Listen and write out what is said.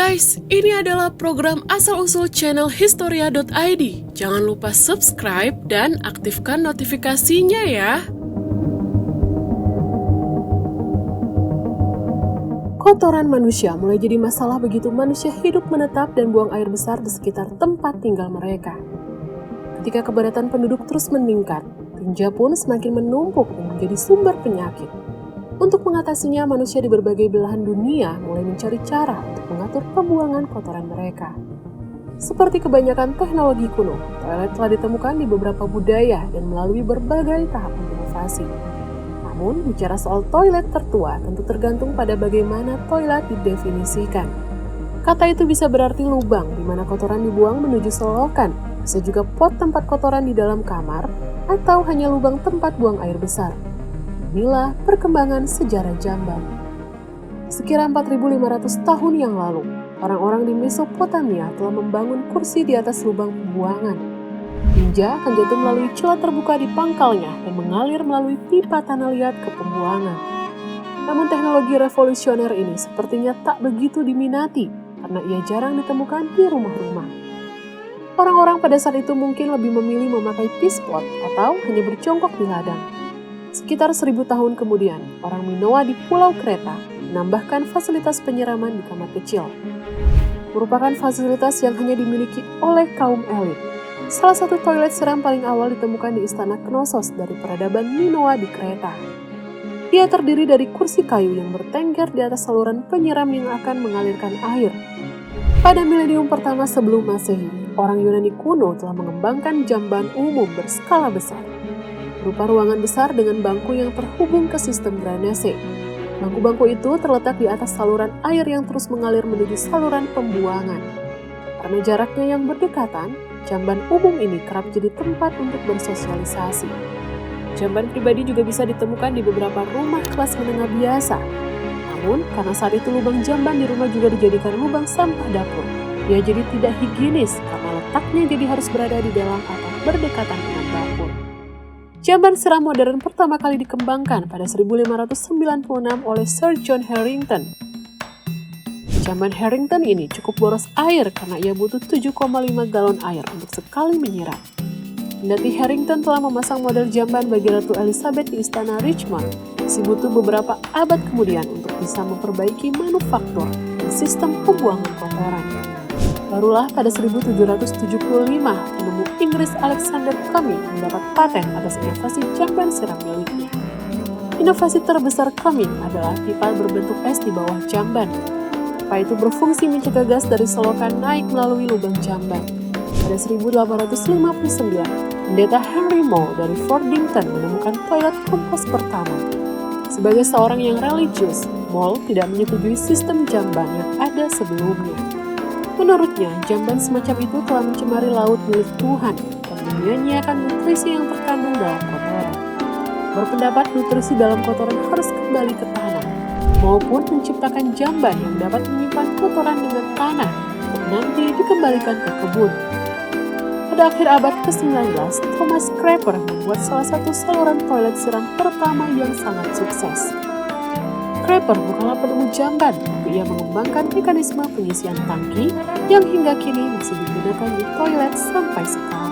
guys, ini adalah program asal-usul channel Historia.id. Jangan lupa subscribe dan aktifkan notifikasinya ya. Kotoran manusia mulai jadi masalah begitu manusia hidup menetap dan buang air besar di sekitar tempat tinggal mereka. Ketika kepadatan penduduk terus meningkat, tinja pun semakin menumpuk dan menjadi sumber penyakit. Untuk mengatasinya, manusia di berbagai belahan dunia mulai mencari cara untuk mengatur pembuangan kotoran mereka. Seperti kebanyakan teknologi kuno, toilet telah ditemukan di beberapa budaya dan melalui berbagai tahapan inovasi. Namun, bicara soal toilet tertua tentu tergantung pada bagaimana toilet didefinisikan. Kata itu bisa berarti lubang di mana kotoran dibuang menuju selokan, bisa juga pot tempat kotoran di dalam kamar, atau hanya lubang tempat buang air besar. Inilah perkembangan sejarah jamban. Sekira 4.500 tahun yang lalu, orang-orang di Mesopotamia telah membangun kursi di atas lubang pembuangan. Tinja akan jatuh melalui celah terbuka di pangkalnya dan mengalir melalui pipa tanah liat ke pembuangan. Namun teknologi revolusioner ini sepertinya tak begitu diminati karena ia jarang ditemukan di rumah-rumah. Orang-orang pada saat itu mungkin lebih memilih memakai pispot atau hanya berjongkok di ladang. Sekitar 1000 tahun kemudian, orang Minoa di Pulau Kreta menambahkan fasilitas penyiraman di kamar kecil. Merupakan fasilitas yang hanya dimiliki oleh kaum elit. Salah satu toilet siram paling awal ditemukan di istana Knossos dari peradaban Minoa di Kreta. Ia terdiri dari kursi kayu yang bertengger di atas saluran penyiram yang akan mengalirkan air. Pada milenium pertama sebelum Masehi, orang Yunani kuno telah mengembangkan jamban umum berskala besar. Berupa ruangan besar dengan bangku yang terhubung ke sistem drainase. Bangku-bangku itu terletak di atas saluran air yang terus mengalir menuju saluran pembuangan. Karena jaraknya yang berdekatan, jamban umum ini kerap jadi tempat untuk bersosialisasi. Jamban pribadi juga bisa ditemukan di beberapa rumah kelas menengah biasa. Namun, karena saat itu lubang jamban di rumah juga dijadikan lubang sampah dapur, ia jadi tidak higienis karena letaknya jadi harus berada di dalam atau berdekatan dengan dapur. Jamban siram modern pertama kali dikembangkan pada 1596 oleh Sir John Harington. Jamban Harington ini cukup boros air karena ia butuh 7,5 galon air untuk sekali menyiram. Kendati Harington telah memasang model jamban bagi Ratu Elizabeth di Istana Richmond, masih butuh beberapa abad kemudian untuk bisa memperbaiki manufaktur dan sistem pembuangan kotoran. Barulah pada 1775, penemu Inggris Alexander Cumming mendapat paten atas inovasi jamban siram miliknya. Inovasi terbesar Cumming adalah pipa berbentuk S di bawah jamban. Pipa itu berfungsi mencegah gas dari selokan naik melalui lubang jamban. Pada 1859, pendeta Henry Moore dari Fordington menemukan toilet kompos pertama. Sebagai seorang yang religius, Moore tidak menyetujui sistem jamban yang ada sebelumnya. Menurutnya, jamban semacam itu telah mencemari laut milik Tuhan dan menyia-nyiakan nutrisi yang terkandung dalam kotoran. Berpendapat nutrisi dalam kotoran harus kembali ke tanah, maupun menciptakan jamban yang dapat menyimpan kotoran dengan tanah dan nanti dikembalikan ke kebun. Pada akhir abad ke-19, Thomas Crapper membuat salah satu saluran toilet siram pertama yang sangat sukses. Crapper bukanlah penemu jamban, tapi ia mengembangkan mekanisme pengisian tangki yang hingga kini masih digunakan di toilet sampai sekarang.